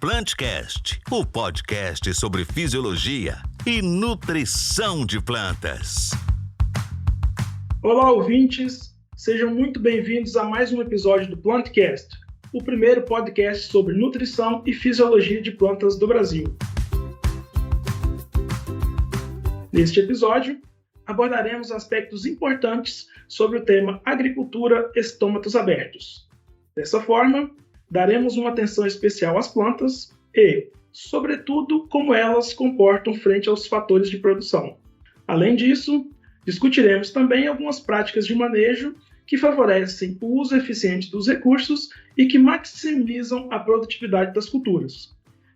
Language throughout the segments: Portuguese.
Plantcast, o podcast sobre fisiologia e nutrição de plantas. Olá, ouvintes! Sejam muito bem-vindos a mais um episódio do Plantcast, o primeiro podcast sobre nutrição e fisiologia de plantas do Brasil. Neste episódio, abordaremos aspectos importantes sobre o tema agricultura estômatos abertos. Dessa forma, daremos uma atenção especial às plantas e, sobretudo, como elas se comportam frente aos fatores de produção. Além disso, discutiremos também algumas práticas de manejo que favorecem o uso eficiente dos recursos e que maximizam a produtividade das culturas.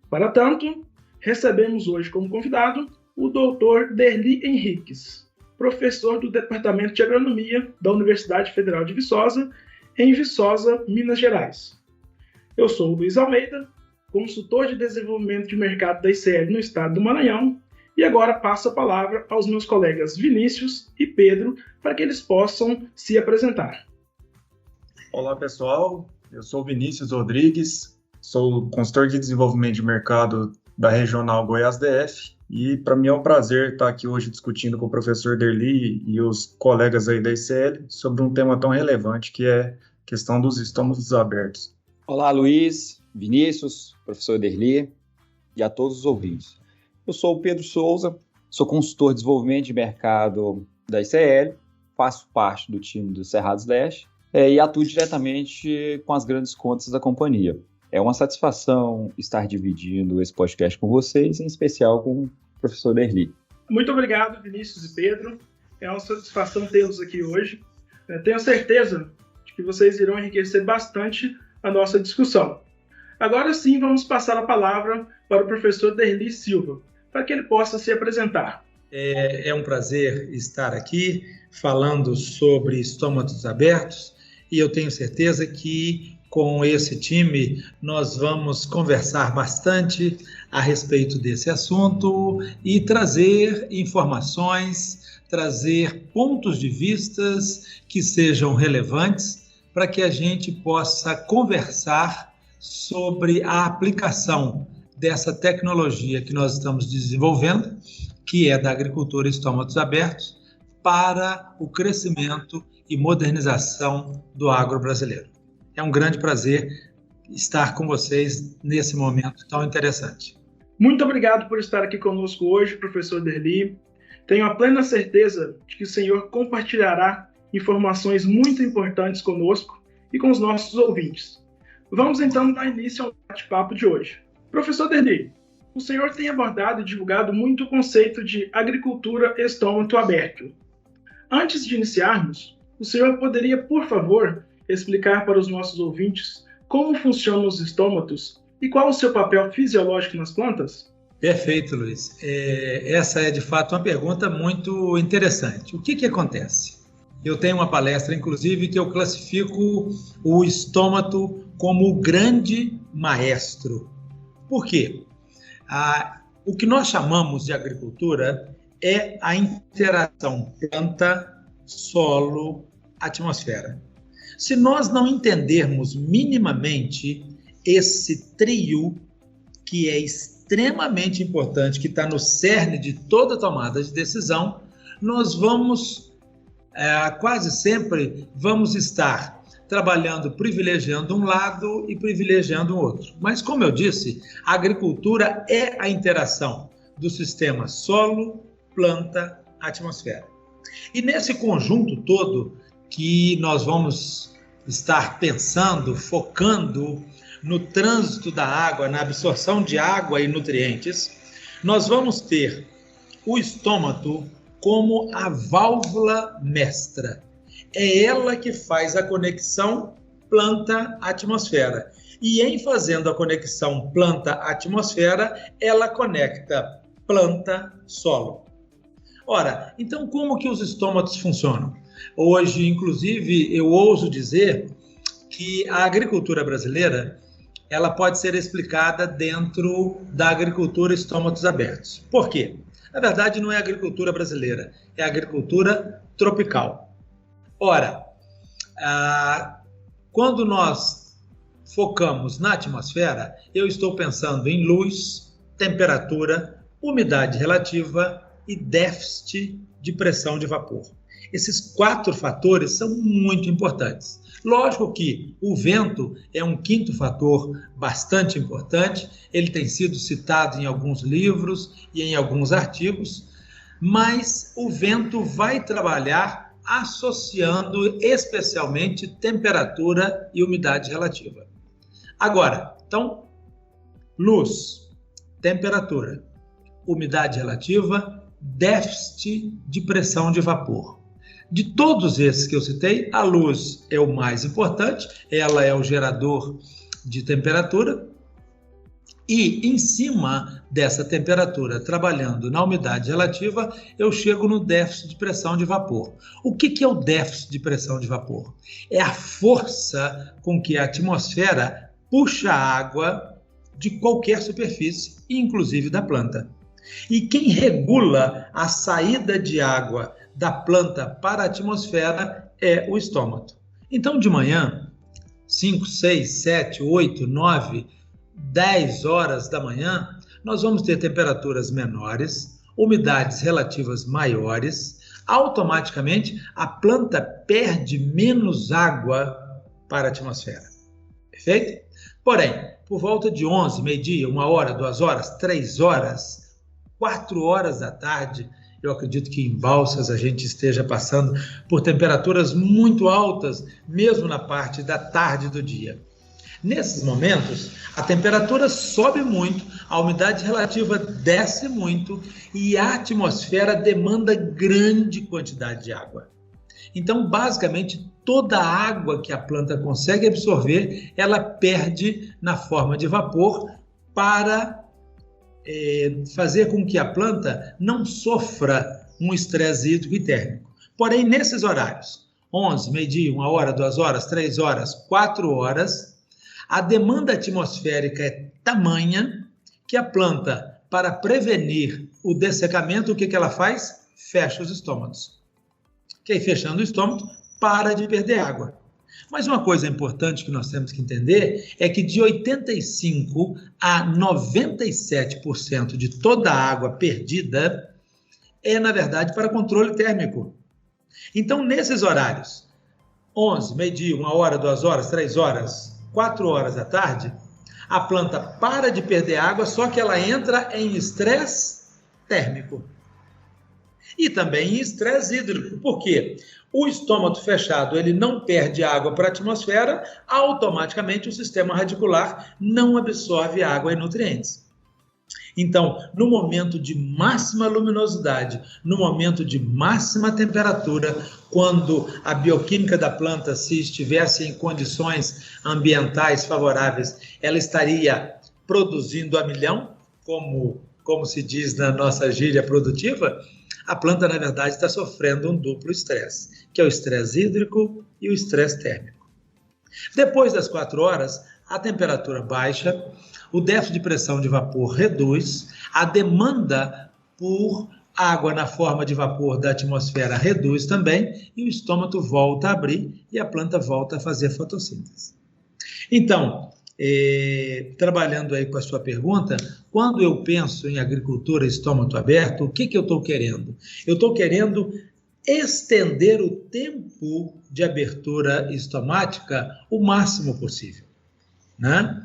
Para tanto, recebemos hoje como convidado o Dr. Derli Henriques, professor do Departamento de Agronomia da Universidade Federal de Viçosa, em Viçosa, Minas Gerais. Eu sou o Luiz Almeida, consultor de desenvolvimento de mercado da ICL no estado do Maranhão, e agora passo a palavra aos meus colegas Vinícius e Pedro para que eles possam se apresentar. Olá pessoal, eu sou Vinícius Rodrigues, sou consultor de desenvolvimento de mercado da Regional Goiás DF e para mim é um prazer estar aqui hoje discutindo com o professor Derli e os colegas aí da ICL sobre um tema tão relevante que é a questão dos estômatos abertos. Olá Luiz, Vinícius, professor Derli e a todos os ouvintes. Eu sou o Pedro Souza, sou consultor de desenvolvimento de mercado da ICL, faço parte do time do Cerrados Leste e atuo diretamente com as grandes contas da companhia. É uma satisfação estar dividindo esse podcast com vocês, em especial com o professor Derli. Muito obrigado, Vinícius e Pedro. É uma satisfação tê-los aqui hoje. Tenho certeza de que vocês irão enriquecer bastante a nossa discussão. Agora sim, vamos passar a palavra para o professor Derli Silva, para que ele possa se apresentar. É um prazer estar aqui falando sobre estômatos abertos e eu tenho certeza que com esse time nós vamos conversar bastante a respeito desse assunto e trazer informações, trazer pontos de vistas que sejam relevantes para que a gente possa conversar sobre a aplicação dessa tecnologia que nós estamos desenvolvendo, que é da agricultura estômatos abertos, para o crescimento e modernização do agro brasileiro. É um grande prazer estar com vocês nesse momento tão interessante. Muito obrigado por estar aqui conosco hoje, professor Derli. Tenho a plena certeza de que o senhor compartilhará informações muito importantes conosco e com os nossos ouvintes. Vamos então dar início ao bate-papo de hoje. Professor Derli, o senhor tem abordado e divulgado muito o conceito de agricultura estômato aberto. Antes de iniciarmos, o senhor poderia, por favor, explicar para os nossos ouvintes como funcionam os estômatos e qual o seu papel fisiológico nas plantas? Perfeito, Luiz. Essa é, de fato, uma pergunta muito interessante. O que acontece? Eu tenho uma palestra, inclusive, que eu classifico o estômato como o grande maestro. Por quê? O que nós chamamos de agricultura é a interação planta, solo, atmosfera. Se nós não entendermos minimamente esse trio, que é extremamente importante, que está no cerne de toda tomada de decisão, nós vamos, quase sempre, vamos estar trabalhando, privilegiando um lado e privilegiando o outro. Mas, como eu disse, a agricultura é a interação do sistema solo, planta, atmosfera. E nesse conjunto todo que nós vamos estar pensando, focando no trânsito da água, na absorção de água e nutrientes, nós vamos ter o estômato como a válvula mestra. É ela que faz a conexão planta-atmosfera. E em fazendo a conexão planta-atmosfera, ela conecta planta-solo. Ora, então como que os estômatos funcionam? Hoje, inclusive, eu ouso dizer que a agricultura brasileira ela pode ser explicada dentro da agricultura estômatos abertos. Por quê? Na verdade, não é agricultura brasileira, é agricultura tropical. Ora, quando nós focamos na atmosfera, eu estou pensando em luz, temperatura, umidade relativa e déficit de pressão de vapor. Esses 4 fatores são muito importantes. Lógico que o vento é um 5º fator bastante importante, ele tem sido citado em alguns livros e em alguns artigos, mas o vento vai trabalhar associando especialmente temperatura e umidade relativa. Agora, então, luz, temperatura, umidade relativa, déficit de pressão de vapor. De todos esses que eu citei, a luz é o mais importante, ela é o gerador de temperatura, e em cima dessa temperatura, trabalhando na umidade relativa, eu chego no déficit de pressão de vapor. O que é o déficit de pressão de vapor? É a força com que a atmosfera puxa a água de qualquer superfície, inclusive da planta. E quem regula a saída de água da planta para a atmosfera é o estômago. Então, de manhã, 5, 6, 7, 8, 9, 10 horas da manhã, nós vamos ter temperaturas menores, umidades relativas maiores, automaticamente a planta perde menos água para a atmosfera. Perfeito? Porém, por volta de 11, meio-dia, 1 hora, 2 horas, 3 horas, 4 horas da tarde, eu acredito que em Balsas a gente esteja passando por temperaturas muito altas, mesmo na parte da tarde do dia. Nesses momentos, a temperatura sobe muito, a umidade relativa desce muito e a atmosfera demanda grande quantidade de água. Então, basicamente, toda a água que a planta consegue absorver, ela perde na forma de vapor para fazer com que a planta não sofra um estresse hídrico e térmico. Porém, nesses horários, 11, meio-dia, 1 hora, 2 horas, 3 horas, 4 horas, a demanda atmosférica é tamanha que a planta, para prevenir o dessecamento, o que ela faz? Fecha os estômagos. Que aí, fechando o estômago, para de perder água. Mas uma coisa importante que nós temos que entender é que de 85% a 97% de toda a água perdida é, na verdade, para controle térmico. Então, nesses horários, 11, meio-dia, 1 hora, 2 horas, 3 horas, 4 horas da tarde, a planta para de perder água, só que ela entra em estresse térmico. E também em estresse hídrico. Por quê? O estômago fechado, ele não perde água para a atmosfera, automaticamente o sistema radicular não absorve água e nutrientes. Então, no momento de máxima luminosidade, no momento de máxima temperatura, quando a bioquímica da planta, se estivesse em condições ambientais favoráveis, ela estaria produzindo a milhão, como se diz na nossa gíria produtiva. A planta, na verdade, está sofrendo um duplo estresse, que é o estresse hídrico e o estresse térmico. Depois das 4 horas, a temperatura baixa, o déficit de pressão de vapor reduz, a demanda por água na forma de vapor da atmosfera reduz também, e o estômago volta a abrir e a planta volta a fazer fotossíntese. Então, trabalhando aí com a sua pergunta, quando eu penso em agricultura estômago aberto, o que eu estou querendo? Eu estou querendo estender o tempo de abertura estomática o máximo possível, né?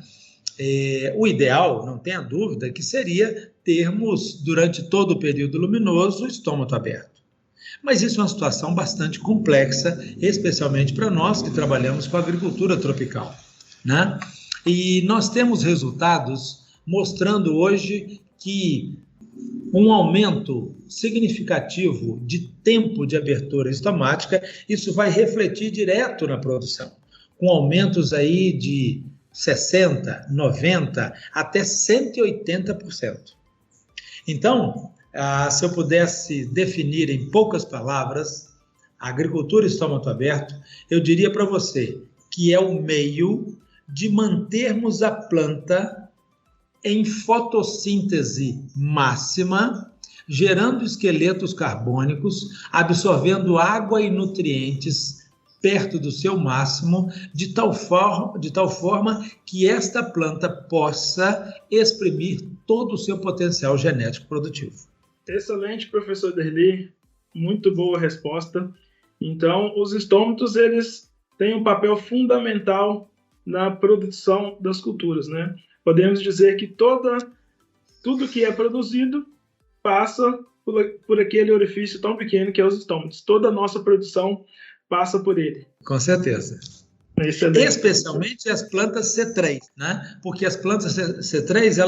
O ideal, não tenha dúvida, que seria termos, durante todo o período luminoso, o estômago aberto. Mas isso é uma situação bastante complexa, especialmente para nós que trabalhamos com agricultura tropical, né? E nós temos resultados mostrando hoje que um aumento significativo de tempo de abertura estomática, isso vai refletir direto na produção, com aumentos aí de 60%, 90%, até 180%. Então, se eu pudesse definir em poucas palavras a agricultura estômago aberto, eu diria para você que é o meio de mantermos a planta em fotossíntese máxima, gerando esqueletos carbônicos, absorvendo água e nutrientes perto do seu máximo, de tal forma que esta planta possa exprimir todo o seu potencial genético produtivo. Excelente, professor Derli. Muito boa resposta. Então, os estômatos, eles têm um papel fundamental na produção das culturas, né? Podemos dizer que tudo que é produzido passa por aquele orifício tão pequeno que é os estômatos. Toda a nossa produção passa por ele. Com certeza. Excelente. Especialmente as plantas C3, né? Porque as plantas C3,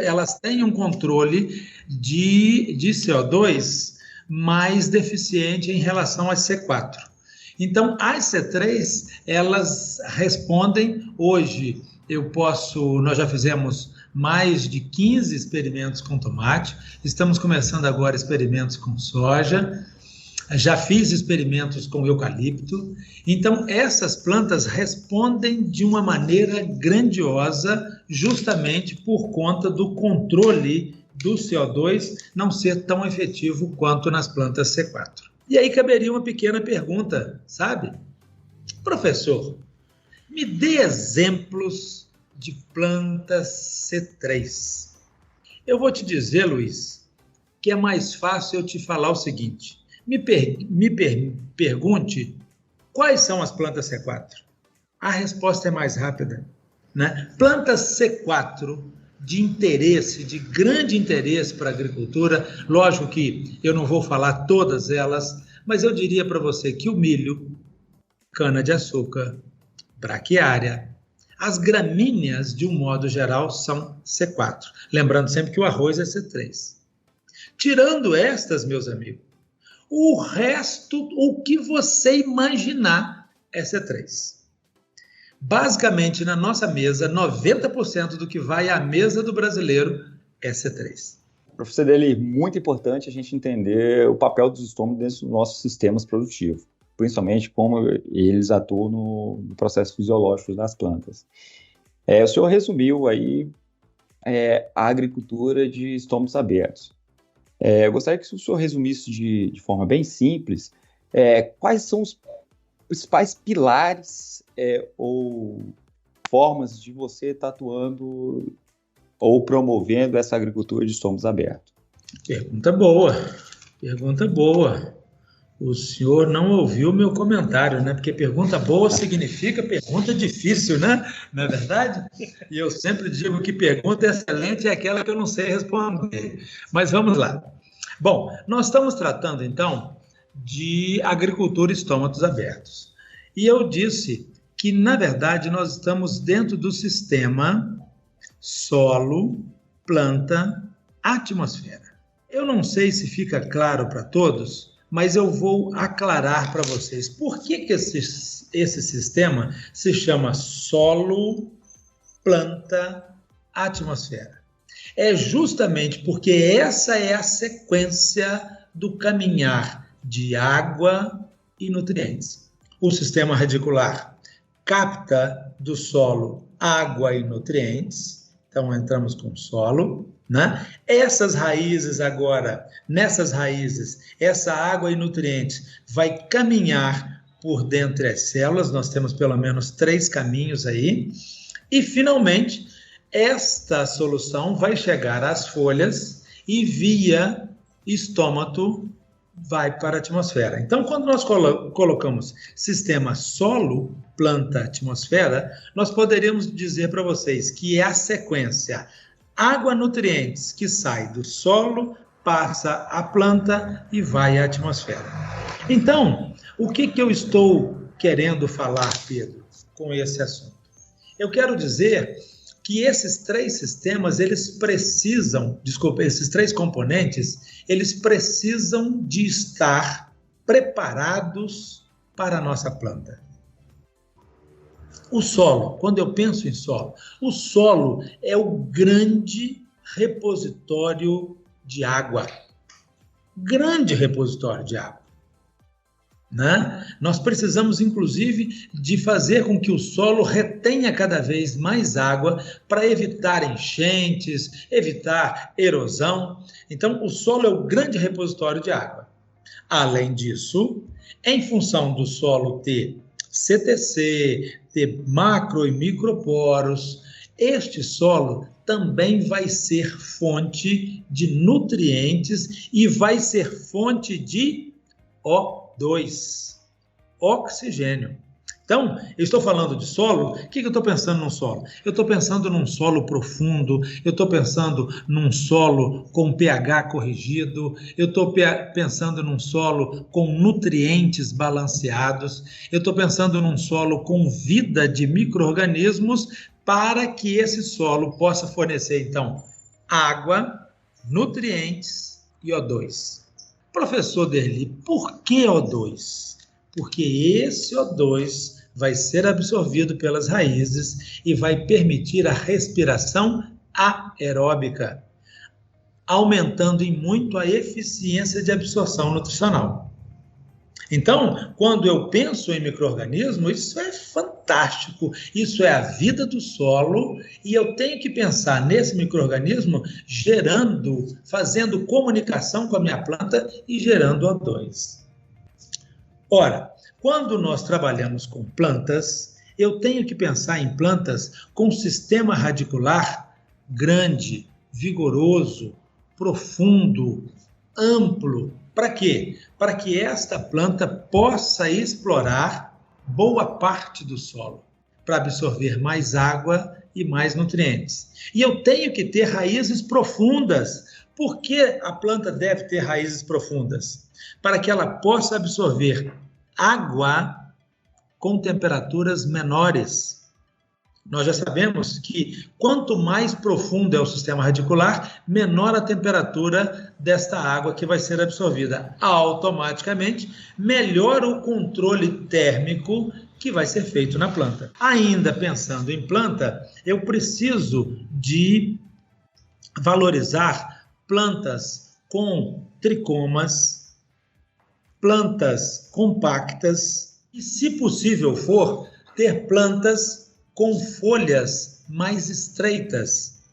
elas têm um controle de CO2 mais deficiente em relação às C4. Então, as C3, elas respondem hoje, nós já fizemos mais de 15 experimentos com tomate, estamos começando agora experimentos com soja, já fiz experimentos com eucalipto. Então, essas plantas respondem de uma maneira grandiosa, justamente por conta do controle do CO2 não ser tão efetivo quanto nas plantas C4. E aí caberia uma pequena pergunta, sabe? Professor, me dê exemplos de plantas C3. Eu vou te dizer, Luiz, que é mais fácil eu te falar o seguinte. Me pergunte quais são as plantas C4. A resposta é mais rápida, né? Plantas C4 de interesse, de grande interesse para a agricultura. Lógico que eu não vou falar todas elas, mas eu diria para você que o milho, cana-de-açúcar, braquiária, as gramíneas, de um modo geral, são C4. Lembrando sempre que o arroz é C3. Tirando estas, meus amigos, o resto, o que você imaginar, é C3. Basicamente, na nossa mesa, 90% do que vai à mesa do brasileiro é C3. Professor Derli, muito importante a gente entender o papel dos estômagos dentro dos nossos sistemas produtivos, principalmente como eles atuam no processo fisiológico das plantas. O senhor resumiu aí a agricultura de estômagos abertos. Eu gostaria que o senhor resumisse de forma bem simples quais são os principais pilares ou formas de você estar atuando ou promovendo essa agricultura de estômagos abertos. Pergunta boa. O senhor não ouviu o meu comentário, né? Porque pergunta boa significa pergunta difícil, né? Não é verdade? E eu sempre digo que pergunta excelente é aquela que eu não sei responder. Mas vamos lá. Bom, nós estamos tratando, então, de agricultura e estômatos abertos. E eu disse que, na verdade, nós estamos dentro do sistema solo, planta, atmosfera. Eu não sei se fica claro para todos, mas eu vou aclarar para vocês por que esse sistema se chama solo, planta, atmosfera. É justamente porque essa é a sequência do caminhar de água e nutrientes. O sistema radicular capta do solo água e nutrientes, então entramos com solo, né? Essas raízes agora, nessas raízes, essa água e nutrientes vai caminhar por dentre as células, nós temos pelo menos 3 caminhos aí, e finalmente esta solução vai chegar às folhas e via estômato vai para a atmosfera. Então, quando nós colocamos sistema solo, planta, atmosfera, nós poderíamos dizer para vocês que é a sequência água, nutrientes, que sai do solo, passa à planta e vai à atmosfera. Então, o que eu estou querendo falar, Pedro, com esse assunto? Eu quero dizer que esses 3 sistemas, esses 3 componentes, eles precisam de estar preparados para a nossa planta. O solo, quando eu penso em solo, o solo é o grande repositório de água. Grande repositório de água. Né? Nós precisamos, inclusive, de fazer com que o solo retenha cada vez mais água para evitar enchentes, evitar erosão. Então, o solo é o grande repositório de água. Além disso, em função do solo ter CTC, ter macro e microporos, este solo também vai ser fonte de nutrientes e vai ser fonte de O2, oxigênio. Então, eu estou falando de solo, o que eu estou pensando num solo? Eu estou pensando num solo profundo, eu estou pensando num solo com pH corrigido, eu estou pensando num solo com nutrientes balanceados, eu estou pensando num solo com vida de micro-organismos para que esse solo possa fornecer, então, água, nutrientes e O2. Professor Derli, por que O2? Porque esse O2 vai ser absorvido pelas raízes e vai permitir a respiração aeróbica, aumentando em muito a eficiência de absorção nutricional. Então, quando eu penso em micro-organismo, isso é fantástico, isso é a vida do solo, e eu tenho que pensar nesse micro-organismo fazendo comunicação com a minha planta e gerando O2. Ora, quando nós trabalhamos com plantas, eu tenho que pensar em plantas com sistema radicular grande, vigoroso, profundo, amplo. Para quê? Para que esta planta possa explorar boa parte do solo, para absorver mais água e mais nutrientes. E eu tenho que ter raízes profundas. Por que a planta deve ter raízes profundas? Para que ela possa absorver água com temperaturas menores. Nós já sabemos que quanto mais profundo é o sistema radicular, menor a temperatura desta água que vai ser absorvida. Automaticamente, melhor o controle térmico que vai ser feito na planta. Ainda pensando em planta, eu preciso de valorizar plantas com tricomas, plantas compactas e, se possível for, ter plantas com folhas mais estreitas,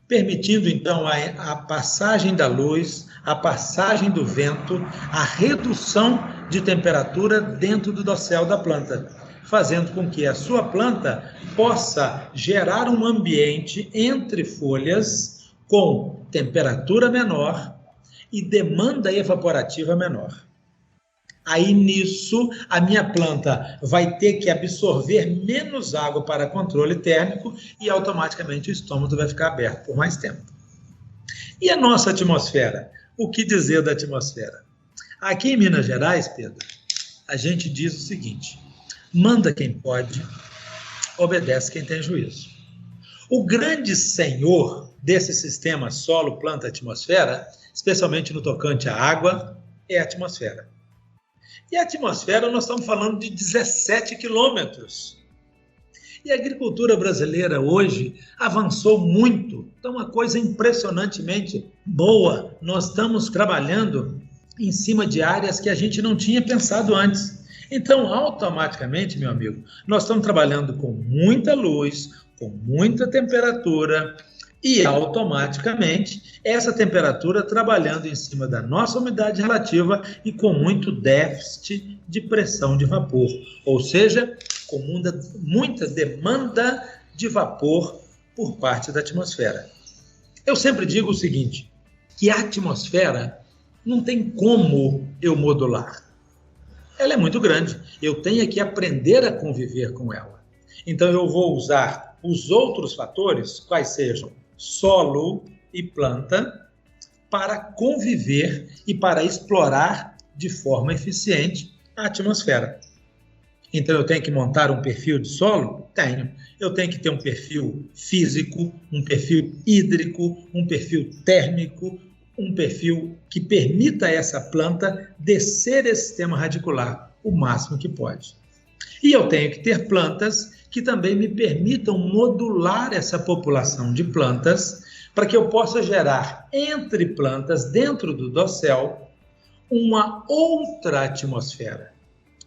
permitindo então a passagem da luz, a passagem do vento, a redução de temperatura dentro do dossel da planta, fazendo com que a sua planta possa gerar um ambiente entre folhas com temperatura menor e demanda evaporativa menor. Aí, nisso, a minha planta vai ter que absorver menos água para controle térmico e, automaticamente, o estômago vai ficar aberto por mais tempo. E a nossa atmosfera? O que dizer da atmosfera? Aqui em Minas Gerais, Pedro, a gente diz o seguinte: manda quem pode, obedece quem tem juízo. O grande senhor desse sistema solo, planta, atmosfera, especialmente no tocante à água, é a atmosfera. E a atmosfera, nós estamos falando de 17 quilômetros. E a agricultura brasileira hoje avançou muito. Então, uma coisa impressionantemente boa. Nós estamos trabalhando em cima de áreas que a gente não tinha pensado antes. Então, automaticamente, meu amigo, nós estamos trabalhando com muita luz, com muita temperatura, e automaticamente essa temperatura trabalhando em cima da nossa umidade relativa e com muito déficit de pressão de vapor, ou seja, com muita demanda de vapor por parte da atmosfera. Eu sempre digo o seguinte, que a atmosfera não tem como eu modular. Ela é muito grande, eu tenho que aprender a conviver com ela. Então eu vou usar os outros fatores, quais sejam solo e planta, para conviver e para explorar de forma eficiente a atmosfera. Então, eu tenho que montar um perfil de solo? Tenho. Eu tenho que ter um perfil físico, um perfil hídrico, um perfil térmico, um perfil que permita a essa planta descer esse sistema radicular o máximo que pode. E eu tenho que ter plantas que também me permitam modular essa população de plantas para que eu possa gerar entre plantas, dentro do dossel, uma outra atmosfera.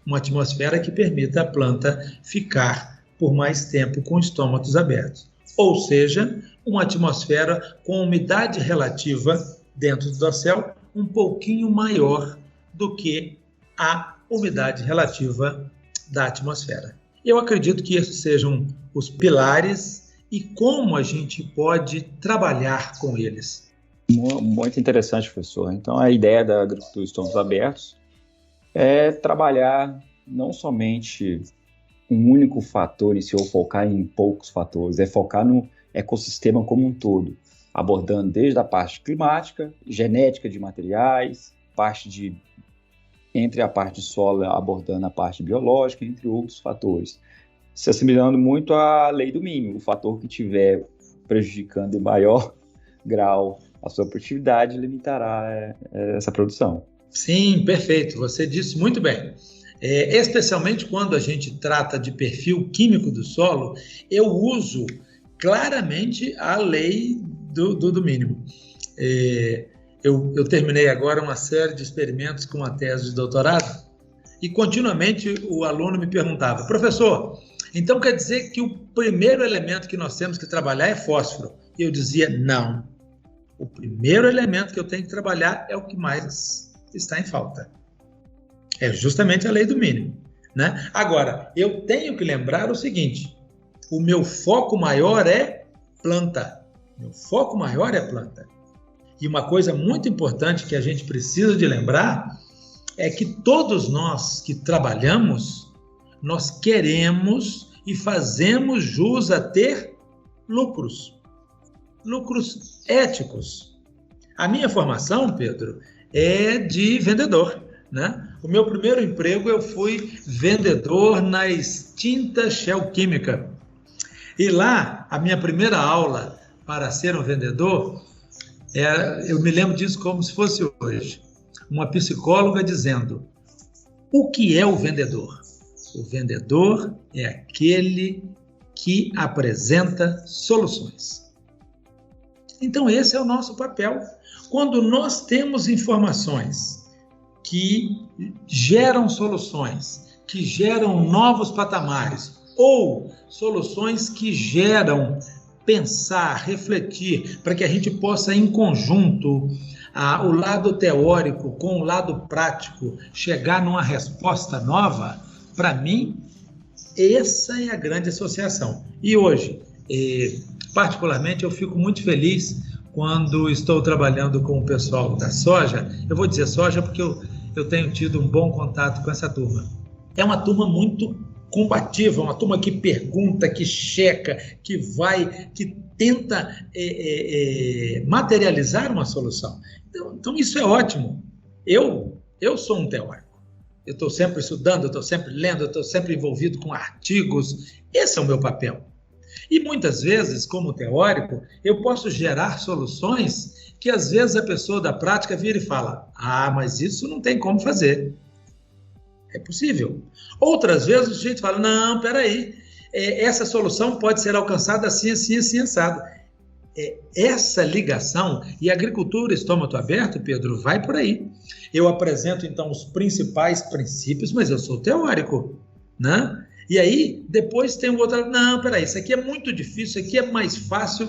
Uma atmosfera que permita a planta ficar por mais tempo com os estômatos abertos. Ou seja, uma atmosfera com umidade relativa dentro do dossel um pouquinho maior do que a umidade relativa da atmosfera. Eu acredito que esses sejam os pilares e como a gente pode trabalhar com eles. Muito interessante, professor. Então, a ideia da agricultura de estômagos abertos é trabalhar não somente um único fator ou focar em poucos fatores, é focar no ecossistema como um todo, abordando desde a parte climática, genética de materiais, entre a parte de solo, abordando a parte biológica, entre outros fatores, se assimilando muito à lei do mínimo. O fator que estiver prejudicando em maior grau a sua produtividade limitará essa produção. Sim, perfeito. Você disse muito bem. Especialmente quando a gente trata de perfil químico do solo, eu uso claramente a lei do mínimo. Eu terminei agora uma série de experimentos com uma tese de doutorado e continuamente o aluno me perguntava: professor, então quer dizer que o primeiro elemento que nós temos que trabalhar é fósforo? E eu dizia: não. O primeiro elemento que eu tenho que trabalhar é o que mais está em falta. É justamente a lei do mínimo, né? Agora, eu tenho que lembrar o seguinte: o meu foco maior é planta. Meu foco maior é planta. E uma coisa muito importante que a gente precisa de lembrar é que todos nós que trabalhamos, nós queremos e fazemos jus a ter lucros éticos. A minha formação, Pedro, é de vendedor, né? O meu primeiro emprego, eu fui vendedor na extinta Shell Química. E lá, a minha primeira aula para ser um vendedor, eu me lembro disso como se fosse hoje. Uma psicóloga dizendo: o que é o vendedor? O vendedor é aquele que apresenta soluções. Então, esse é o nosso papel. Quando nós temos informações que geram soluções, que geram novos patamares, ou soluções que geram pensar, refletir, para que a gente possa, em conjunto, o lado teórico com o lado prático, chegar numa resposta nova, para mim, essa é a grande associação. E hoje, particularmente, eu fico muito feliz quando estou trabalhando com o pessoal da soja. Eu vou dizer soja porque eu tenho tido um bom contato com essa turma. É uma turma muito combativa, uma turma que pergunta, que checa, que vai, que tenta materializar uma solução. Então isso é ótimo. Eu sou um teórico. Eu estou sempre estudando, eu estou sempre lendo, eu estou sempre envolvido com artigos. Esse é o meu papel. E muitas vezes, como teórico, eu posso gerar soluções que às vezes a pessoa da prática vira e fala: ah, mas isso não tem como fazer. É possível. Outras vezes o sujeito fala: não, peraí, essa solução pode ser alcançada assim, assim, assim, assado. Essa ligação, e a agricultura estômago aberto, Pedro, vai por aí. Eu apresento, então, os principais princípios, mas eu sou teórico, né? E aí, depois tem o outro: não, peraí, isso aqui é muito difícil, isso aqui é mais fácil,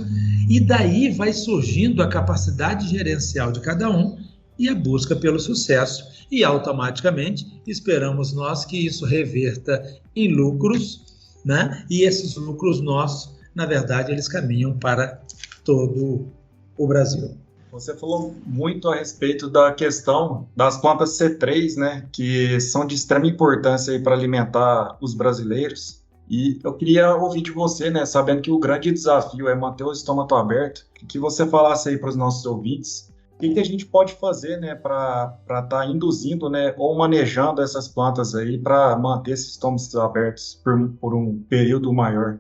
e daí vai surgindo a capacidade gerencial de cada um e a busca pelo sucesso. E automaticamente esperamos nós que isso reverta em lucros, né? E esses lucros nossos, na verdade, eles caminham para todo o Brasil. Você falou muito a respeito da questão das plantas C3, né, que são de extrema importância para alimentar os brasileiros. E eu queria ouvir de você, né, sabendo que o grande desafio é manter o estômago aberto, que você falasse aí para os nossos ouvintes o que a gente pode fazer, né, para estar induzindo, né, ou manejando essas plantas aí para manter esses estômagos abertos por um período maior.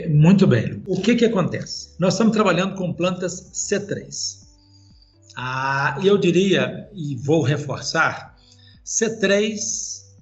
Muito bem. O que acontece? Nós estamos trabalhando com plantas C3. Eu diria, e vou reforçar, C3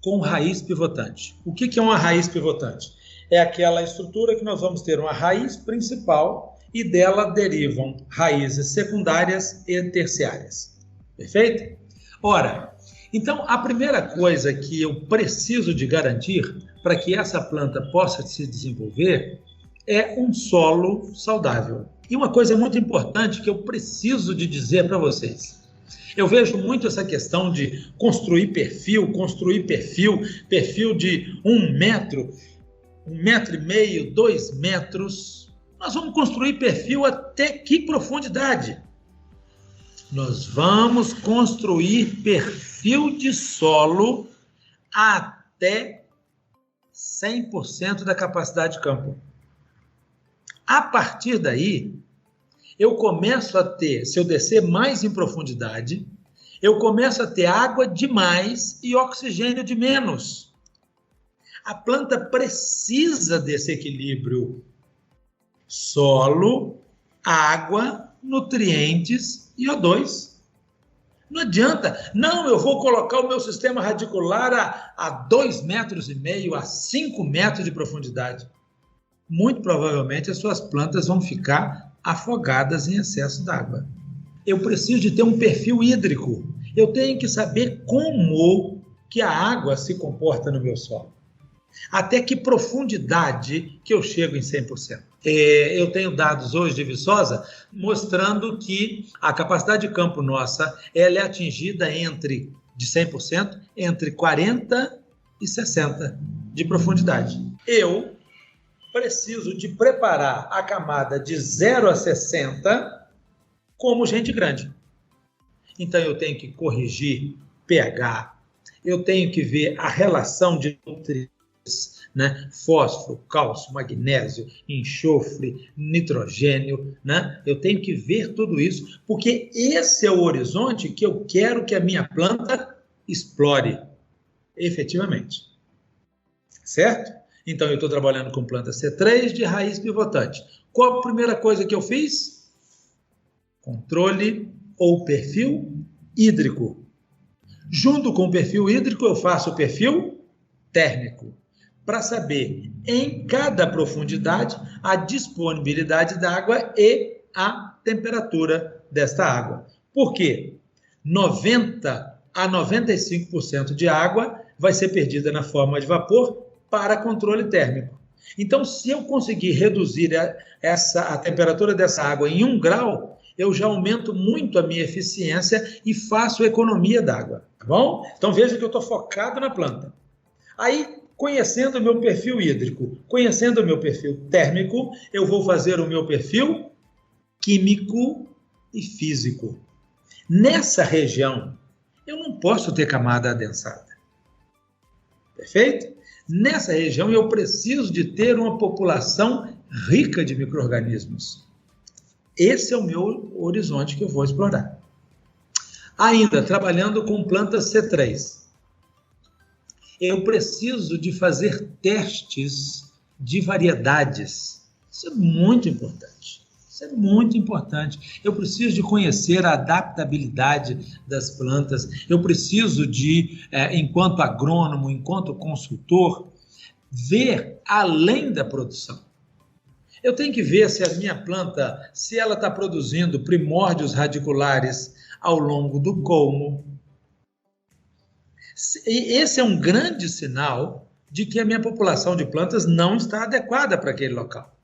com raiz pivotante. O que é uma raiz pivotante? É aquela estrutura que nós vamos ter uma raiz principal e dela derivam raízes secundárias e terciárias. Perfeito? Ora, então a primeira coisa que eu preciso de garantir para que essa planta possa se desenvolver é um solo saudável. E uma coisa muito importante que eu preciso de dizer para vocês: Eu vejo muito essa questão de construir perfil de 1 metro, 1,5 metro, 2 metros. Nós vamos construir perfil até que profundidade? Nós vamos construir perfil de solo até 100% da capacidade de campo. A partir daí, eu começo a ter, se eu descer mais em profundidade, eu começo a ter água de mais e oxigênio de menos. A planta precisa desse equilíbrio solo, água, nutrientes e O2. Não adianta, não, eu vou colocar o meu sistema radicular a 2,5 metros, a 5 metros de profundidade. Muito provavelmente as suas plantas vão ficar afogadas em excesso d'água. Eu preciso de ter um perfil hídrico. Eu tenho que saber como que a água se comporta no meu solo. Até que profundidade que eu chego em 100%. Eu tenho dados hoje de Viçosa mostrando que a capacidade de campo nossa ela é atingida de 100%, entre 40 e 60 de profundidade. Eu preciso de preparar a camada de 0 a 60 como gente grande. Então, eu tenho que corrigir pH, eu tenho que ver a relação de nutrientes, né? Fósforo, cálcio, magnésio, enxofre, nitrogênio, né? Eu tenho que ver tudo isso, porque esse é o horizonte que eu quero que a minha planta explore efetivamente. Certo? Então, eu estou trabalhando com planta C3 de raiz pivotante. Qual a primeira coisa que eu fiz? Controle ou perfil hídrico. Junto com o perfil hídrico, eu faço o perfil térmico, para saber, em cada profundidade, a disponibilidade da água e a temperatura desta água. Por quê? 90% a 95% de água vai ser perdida na forma de vapor para controle térmico. Então, se eu conseguir reduzir a temperatura dessa água em 1 grau, eu já aumento muito a minha eficiência e faço economia d'água, tá bom? Então, veja que eu estou focado na planta. Aí, conhecendo o meu perfil hídrico, conhecendo o meu perfil térmico, eu vou fazer o meu perfil químico e físico. Nessa região, eu não posso ter camada adensada. Perfeito? Nessa região, eu preciso de ter uma população rica de micro-organismos. Esse é o meu horizonte que eu vou explorar. Ainda, trabalhando com plantas C3, eu preciso de fazer testes de variedades. Isso é muito importante. Isso é muito importante. Eu preciso de conhecer a adaptabilidade das plantas. Eu preciso de, enquanto agrônomo, enquanto consultor, ver além da produção. Eu tenho que ver se a minha planta, se ela está produzindo primórdios radiculares ao longo do colmo. Esse é um grande sinal de que a minha população de plantas não está adequada para aquele local.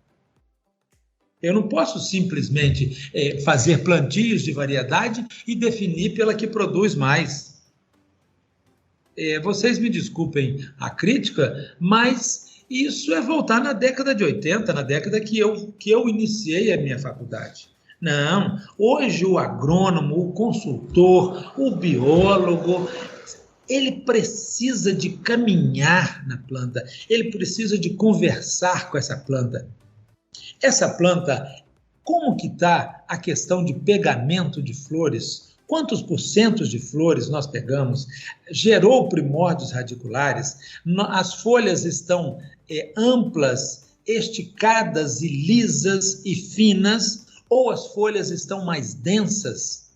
Eu não posso simplesmente fazer plantios de variedade e definir pela que produz mais. Vocês me desculpem a crítica, mas isso é voltar na década de 80, na década que eu iniciei a minha faculdade. Não, hoje o agrônomo, o consultor, o biólogo, ele precisa de caminhar na planta, ele precisa de conversar com essa planta. Essa planta, como que está a questão de pegamento de flores? Quantos porcentos de flores nós pegamos? Gerou primórdios radiculares? As folhas estão amplas, esticadas e lisas e finas, ou as folhas estão mais densas?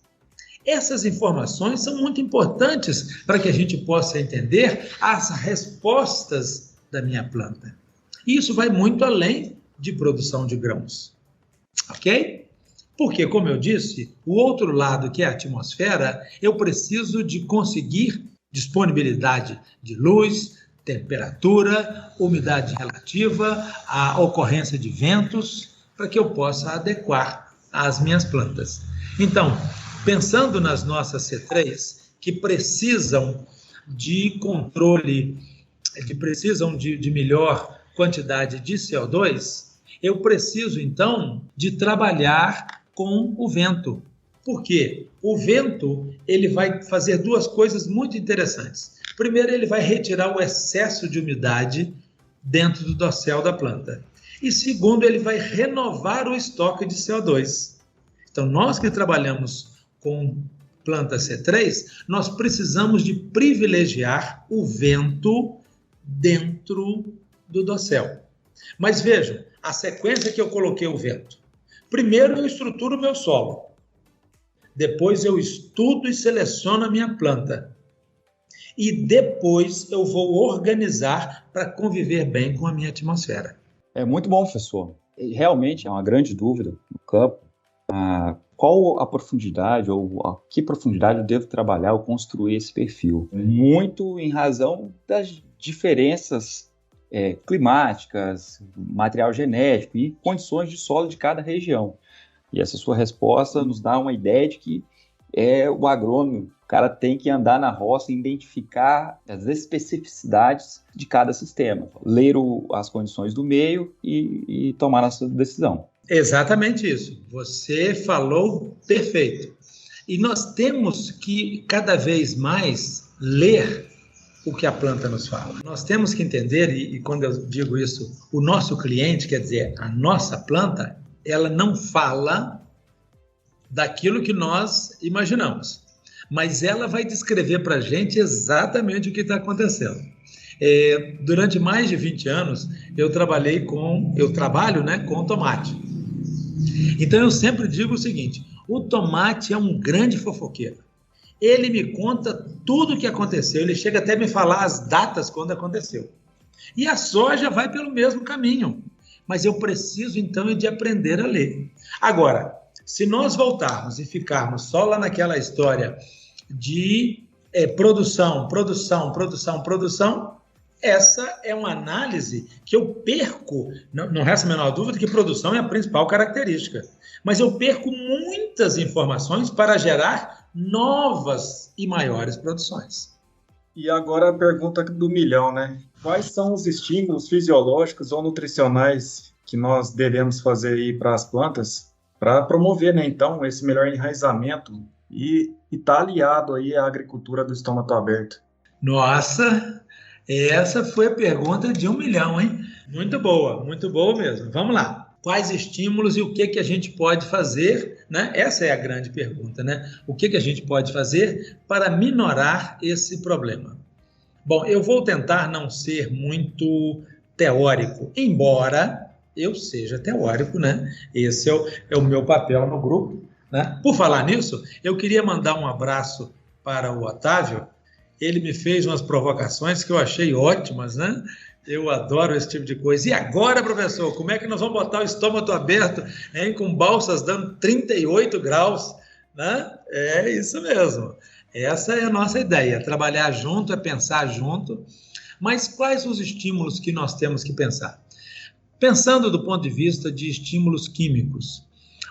Essas informações são muito importantes para que a gente possa entender as respostas da minha planta. E isso vai muito além de produção de grãos, ok? Porque, como eu disse, o outro lado, que é a atmosfera, eu preciso de conseguir disponibilidade de luz, temperatura, umidade relativa, a ocorrência de ventos, para que eu possa adequar as minhas plantas. Então, Pensando nas nossas C3, que precisam de controle, precisam de melhor quantidade de CO2, eu preciso, então, de trabalhar com o vento. Por quê? O vento ele vai fazer duas coisas muito interessantes. Primeiro, ele vai retirar o excesso de umidade dentro do dossel da planta. E segundo, ele vai renovar o estoque de CO2. Então, nós que trabalhamos com planta C3, nós precisamos de privilegiar o vento dentro do dossel. Mas vejam, a sequência que eu coloquei o vento. Primeiro, eu estruturo o meu solo. Depois, eu estudo e seleciono a minha planta. E depois, eu vou organizar para conviver bem com a minha atmosfera. É muito bom, professor. Realmente é uma grande dúvida no campo. Qual a profundidade ou a que profundidade eu devo trabalhar ou construir esse perfil? Muito em razão das diferenças climáticas, material genético e condições de solo de cada região. E essa sua resposta nos dá uma ideia de que o agrônomo, o cara tem que andar na roça e identificar as especificidades de cada sistema, ler as condições do meio e tomar a sua decisão. Exatamente isso. Você falou perfeito. E nós temos que, cada vez mais, ler o que a planta nos fala. Nós temos que entender, e quando eu digo isso, o nosso cliente, quer dizer, a nossa planta, ela não fala daquilo que nós imaginamos, mas ela vai descrever para a gente exatamente o que está acontecendo. Durante mais de 20 anos, eu trabalho com tomate. Então, eu sempre digo o seguinte, o tomate é um grande fofoqueiro. Ele me conta tudo o que aconteceu, ele chega até a me falar as datas quando aconteceu. E a soja vai pelo mesmo caminho, mas eu preciso, então, de aprender a ler. Agora, se nós voltarmos e ficarmos só lá naquela história de produção, essa é uma análise que eu perco, não resta a menor dúvida que produção é a principal característica, mas eu perco muitas informações para gerar novas e maiores produções. E agora a pergunta do milhão, né? Quais são os estímulos fisiológicos ou nutricionais que nós devemos fazer aí para as plantas para promover, né, então, esse melhor enraizamento e estar aliado aí à agricultura do estômago aberto? Nossa, essa foi a pergunta de 1 milhão, hein? Muito boa mesmo. Vamos lá. Quais estímulos e o que a gente pode fazer, né? Essa é a grande pergunta, né? O que a gente pode fazer para minorar esse problema? Bom, eu vou tentar não ser muito teórico, embora eu seja teórico, né? Esse é o meu papel no grupo, né? Por falar nisso, eu queria mandar um abraço para o Otávio. Ele me fez umas provocações que eu achei ótimas, né? Eu adoro esse tipo de coisa. E agora, professor, como é que nós vamos botar o estômago aberto, hein, com balsas dando 38 graus? Né? É isso mesmo. Essa é a nossa ideia, trabalhar junto, pensar junto. Mas quais os estímulos que nós temos que pensar? Pensando do ponto de vista de estímulos químicos,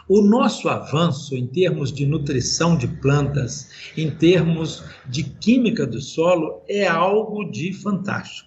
o nosso avanço em termos de nutrição de plantas, em termos de química do solo, é algo de fantástico.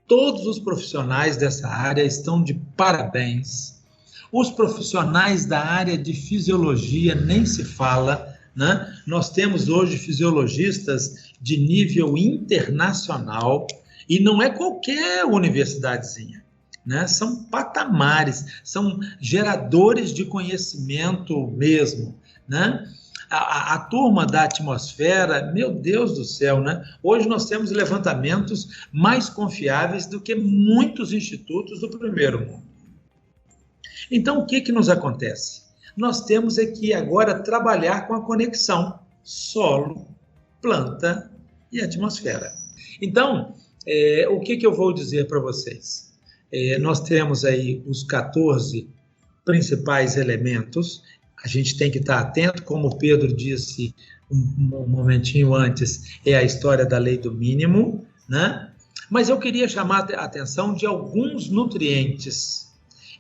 Todos os profissionais dessa área estão de parabéns. Os profissionais da área de fisiologia nem se fala, né? Nós temos hoje fisiologistas de nível internacional e não é qualquer universidadezinha, né? São patamares, são geradores de conhecimento mesmo, né? A turma da atmosfera, meu Deus do céu, né? Hoje nós temos levantamentos mais confiáveis do que muitos institutos do primeiro mundo. Então, o que nos acontece? Nós temos que agora trabalhar com a conexão solo, planta e atmosfera. Então, o que eu vou dizer para vocês? Nós temos aí os 14 principais elementos. A gente tem que estar atento, como o Pedro disse um momentinho antes, é a história da lei do mínimo, né? Mas eu queria chamar a atenção de alguns nutrientes.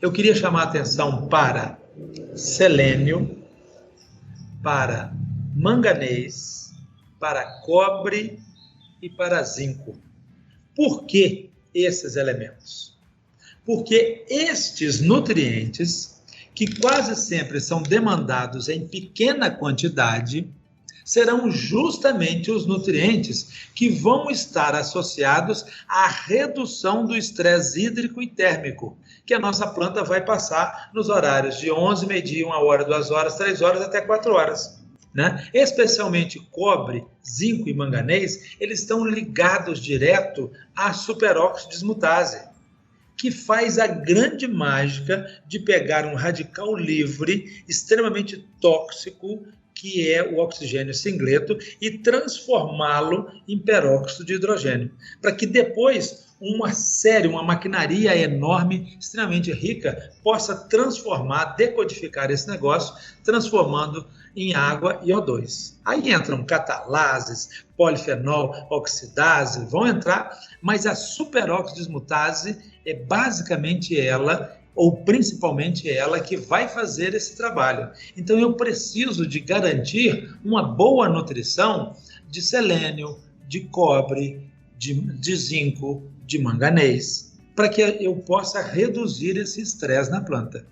Eu queria chamar a atenção para selênio, para manganês, para cobre e para zinco. Por que esses elementos? Porque estes nutrientes, que quase sempre são demandados em pequena quantidade, serão justamente os nutrientes que vão estar associados à redução do estresse hídrico e térmico, que a nossa planta vai passar nos horários de 11, meio-dia, 1 hora, 2 horas, 3 horas até 4 horas. Né? Especialmente cobre, zinco e manganês, eles estão ligados direto à superóxido dismutase, que faz a grande mágica de pegar um radical livre, extremamente tóxico, que é o oxigênio singleto, e transformá-lo em peróxido de hidrogênio, para que depois uma maquinaria enorme, extremamente rica, possa transformar, decodificar esse negócio, transformando em água e O2. Aí entram catalases, polifenol, oxidase, vão entrar, mas a superóxido dismutase é basicamente ela, ou principalmente ela, que vai fazer esse trabalho. Então eu preciso de garantir uma boa nutrição de selênio, de cobre, de zinco, de manganês, para que eu possa reduzir esse estresse na planta.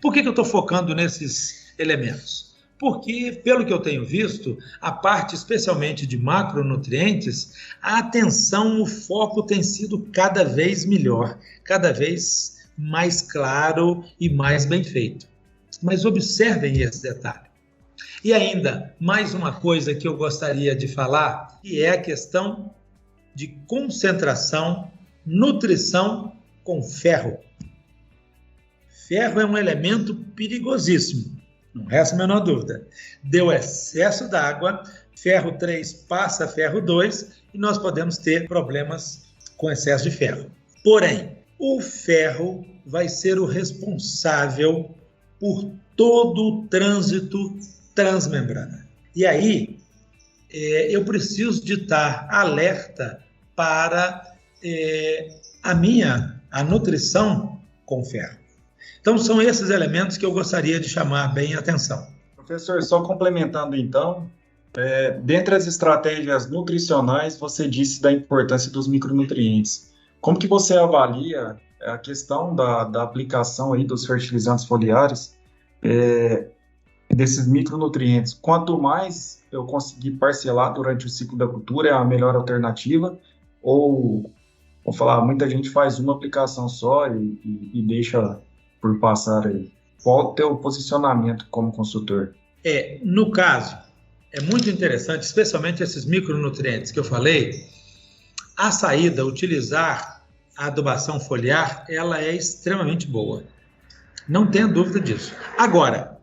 Por que eu estou focando nesses elementos? Porque, pelo que eu tenho visto, a parte especialmente de macronutrientes, a atenção, o foco tem sido cada vez melhor, cada vez mais claro e mais bem feito. Mas observem esse detalhe. E ainda, mais uma coisa que eu gostaria de falar, que é a questão de concentração, nutrição com ferro. Ferro é um elemento perigosíssimo, não resta a menor dúvida. Deu excesso d'água, ferro 3 passa ferro 2 e nós podemos ter problemas com excesso de ferro. Porém, o ferro vai ser o responsável por todo o trânsito transmembrana. E aí, eu preciso de estar alerta para a nutrição com ferro. Então, são esses elementos que eu gostaria de chamar bem a atenção. Professor, só complementando então, dentre as estratégias nutricionais, você disse da importância dos micronutrientes. Como que você avalia a questão da aplicação aí dos fertilizantes foliares, desses micronutrientes? Quanto mais eu conseguir parcelar durante o ciclo da cultura, é a melhor alternativa? Ou, vou falar, muita gente faz uma aplicação só e deixa por passar aí. Qual o teu posicionamento como consultor? No caso, é muito interessante, especialmente esses micronutrientes que eu falei, a saída, utilizar a adubação foliar, ela é extremamente boa. Não tenha dúvida disso. Agora,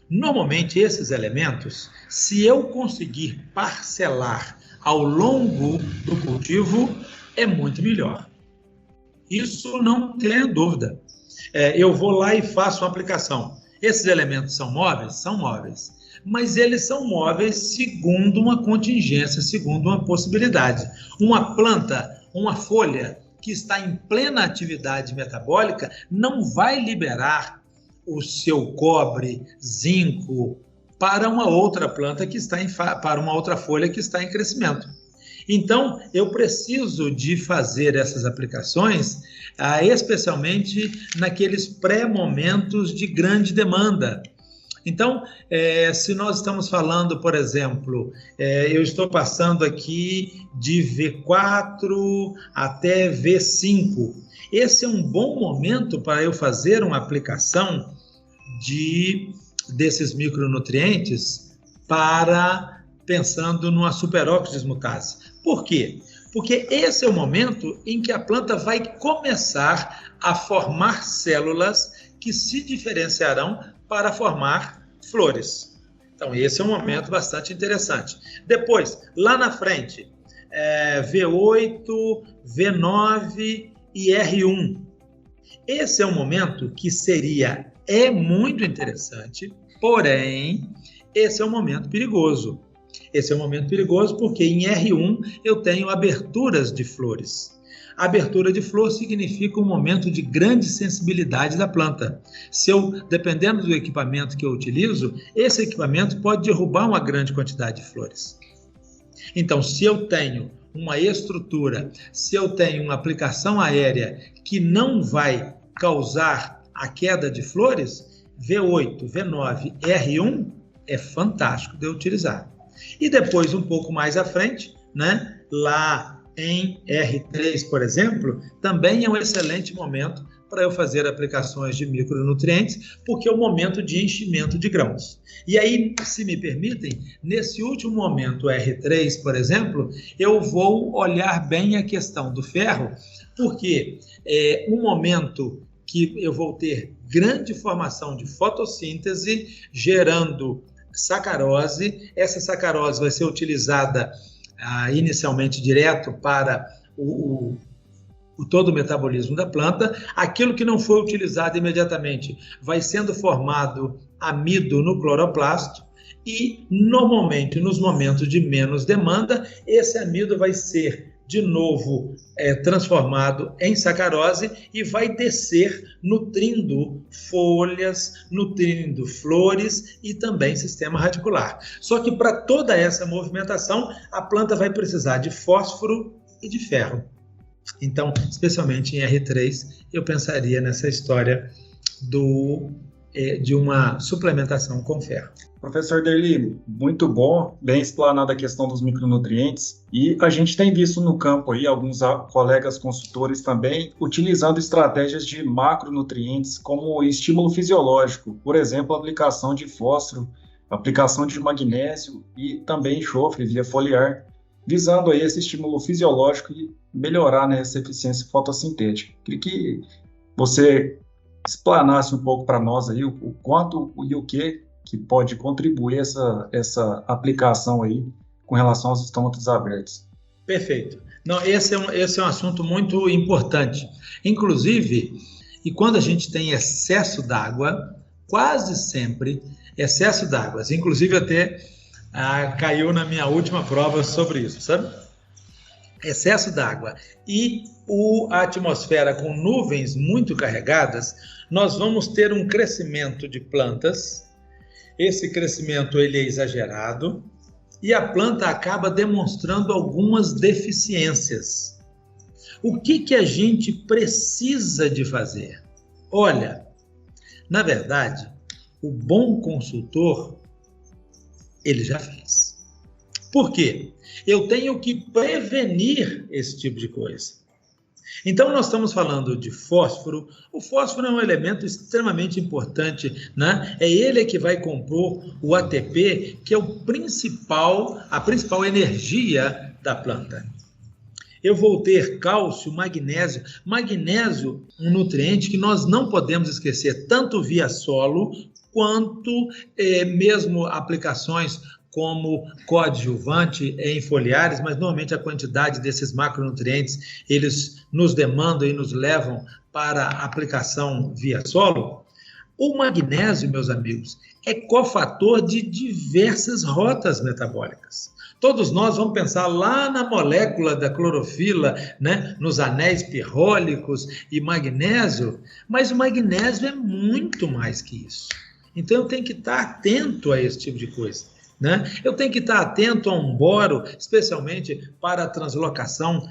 normalmente esses elementos, se eu conseguir parcelar ao longo do cultivo, é muito melhor. Isso não tenha dúvida. Eu vou lá e faço uma aplicação. Esses elementos são móveis? São móveis. Mas eles são móveis segundo uma contingência, segundo uma possibilidade. Uma planta, uma folha que está em plena atividade metabólica não vai liberar o seu cobre, zinco, para uma outra planta que está para uma outra folha que está em crescimento. Então, eu preciso de fazer essas aplicações, especialmente naqueles pré-momentos de grande demanda. Então, se nós estamos falando, por exemplo, eu estou passando aqui de V4 até V5. Esse é um bom momento para eu fazer uma aplicação desses micronutrientes pensando numa superóxido dismutase. Por quê? Porque esse é o momento em que a planta vai começar a formar células que se diferenciarão para formar flores. Então, esse é um momento bastante interessante. Depois, lá na frente, V8, V9 e R1. Esse é um momento que é muito interessante, porém, esse é um momento perigoso. Esse é um momento perigoso porque em R1 eu tenho aberturas de flores. A abertura de flor significa um momento de grande sensibilidade da planta. Dependendo do equipamento que eu utilizo, esse equipamento pode derrubar uma grande quantidade de flores. Então, se eu tenho uma estrutura, se eu tenho uma aplicação aérea que não vai causar a queda de flores, V8, V9, R1 é fantástico de utilizar. E depois, um pouco mais à frente, né, lá em R3, por exemplo, também é um excelente momento para eu fazer aplicações de micronutrientes, porque é o momento de enchimento de grãos. E aí, se me permitem, nesse último momento, R3, por exemplo, eu vou olhar bem a questão do ferro, porque é um momento que eu vou ter grande formação de fotossíntese, gerando sacarose. Essa sacarose vai ser utilizada inicialmente direto para todo o metabolismo da planta. Aquilo que não foi utilizado imediatamente vai sendo formado amido no cloroplasto e, normalmente, nos momentos de menos demanda, esse amido vai ser de novo transformado em sacarose e vai descer nutrindo folhas, nutrindo flores e também sistema radicular. Só que para toda essa movimentação, a planta vai precisar de fósforo e de ferro. Então, especialmente em R3, eu pensaria nessa história de uma suplementação com ferro. Professor Derli, muito bom, bem explanada a questão dos micronutrientes, e a gente tem visto no campo aí alguns colegas consultores também utilizando estratégias de macronutrientes como estímulo fisiológico, por exemplo, a aplicação de fósforo, aplicação de magnésio e também enxofre via foliar, visando aí esse estímulo fisiológico e melhorar, né, essa eficiência fotossintética. Queria que você explanasse um pouco para nós aí o quanto e o que pode contribuir essa aplicação aí com relação aos estômatos abertos. Perfeito. Não, esse é um assunto muito importante. Inclusive, e quando a gente tem excesso d'água, quase sempre excesso d'água, inclusive até caiu na minha última prova sobre isso, sabe? Excesso d'água e a atmosfera com nuvens muito carregadas, nós vamos ter um crescimento de plantas. Esse crescimento ele é exagerado e a planta acaba demonstrando algumas deficiências. O que a gente precisa de fazer? Olha, na verdade, o bom consultor, ele já fez. Por quê? Eu tenho que prevenir esse tipo de coisa. Então, nós estamos falando de fósforo. O fósforo é um elemento extremamente importante, né? É ele que vai compor o ATP, que é a principal energia da planta. Eu vou ter cálcio, magnésio. Magnésio, um nutriente que nós não podemos esquecer, tanto via solo, quanto mesmo aplicações como coadjuvante em foliares, mas normalmente a quantidade desses macronutrientes, eles nos demandam e nos levam para a aplicação via solo. O magnésio, meus amigos, é cofator de diversas rotas metabólicas. Todos nós vamos pensar lá na molécula da clorofila, né, nos anéis pirrólicos e magnésio, mas o magnésio é muito mais que isso. Então eu tenho que estar atento a esse tipo de coisa. Né? Eu tenho que estar atento a um boro, especialmente para a translocação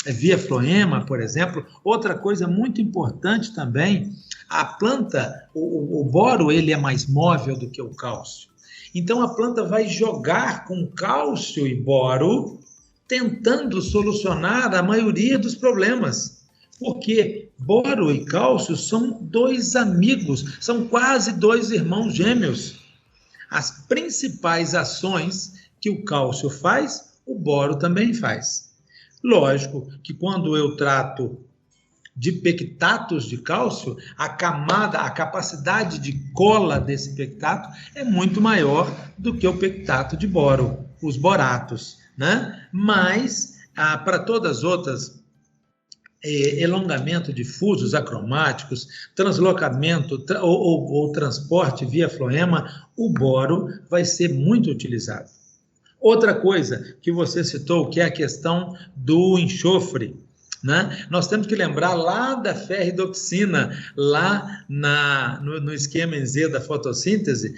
via floema, por exemplo. Outra coisa muito importante também, a planta, o boro, ele é mais móvel do que o cálcio. Então, a planta vai jogar com cálcio e boro, tentando solucionar a maioria dos problemas. Porque boro e cálcio são dois amigos, são quase dois irmãos gêmeos. As principais ações que o cálcio faz, o boro também faz. Lógico que quando eu trato de pectatos de cálcio, a capacidade de cola desse pectato é muito maior do que o pectato de boro, os boratos, né? Mas, para todas as outras, elongamento de fusos acromáticos, translocamento ou transporte via floema, o boro vai ser muito utilizado. Outra coisa que você citou, que é a questão do enxofre. né? Nós temos que lembrar lá da ferridoxina, lá no esquema em Z da fotossíntese.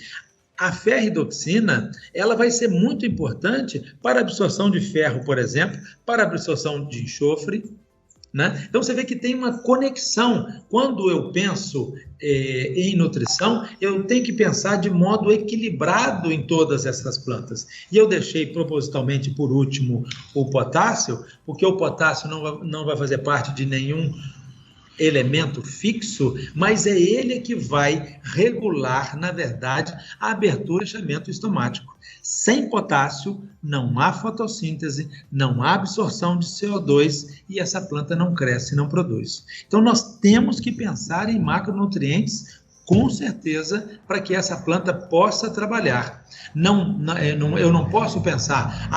A ferridoxina, ela vai ser muito importante para a absorção de ferro, por exemplo, para a absorção de enxofre, né? Então, você vê que tem uma conexão. Quando eu penso em nutrição, eu tenho que pensar de modo equilibrado em todas essas plantas. E eu deixei propositalmente por último o potássio, porque o potássio não vai fazer parte de nenhum elemento fixo, mas é ele que vai regular, na verdade, a abertura e fechamento estomático. Sem potássio, não há fotossíntese, não há absorção de CO2 e essa planta não cresce, não produz. Então, nós temos que pensar em macronutrientes, com certeza, para que essa planta possa trabalhar. Eu não posso pensar,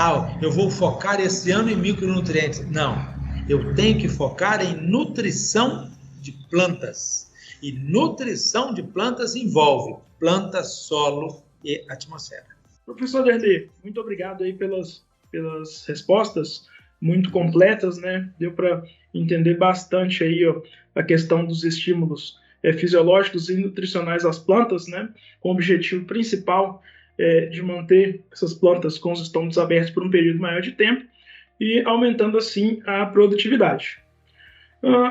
eu vou focar esse ano em micronutrientes. Não. Eu tenho que focar em nutrição de plantas. E nutrição de plantas envolve planta, solo e atmosfera. Professor Derli, muito obrigado aí pelas respostas muito completas, né? Deu para entender bastante aí, a questão dos estímulos fisiológicos e nutricionais às plantas, né? Com o objetivo principal de manter essas plantas com os estômatos abertos por um período maior de tempo e aumentando assim a produtividade.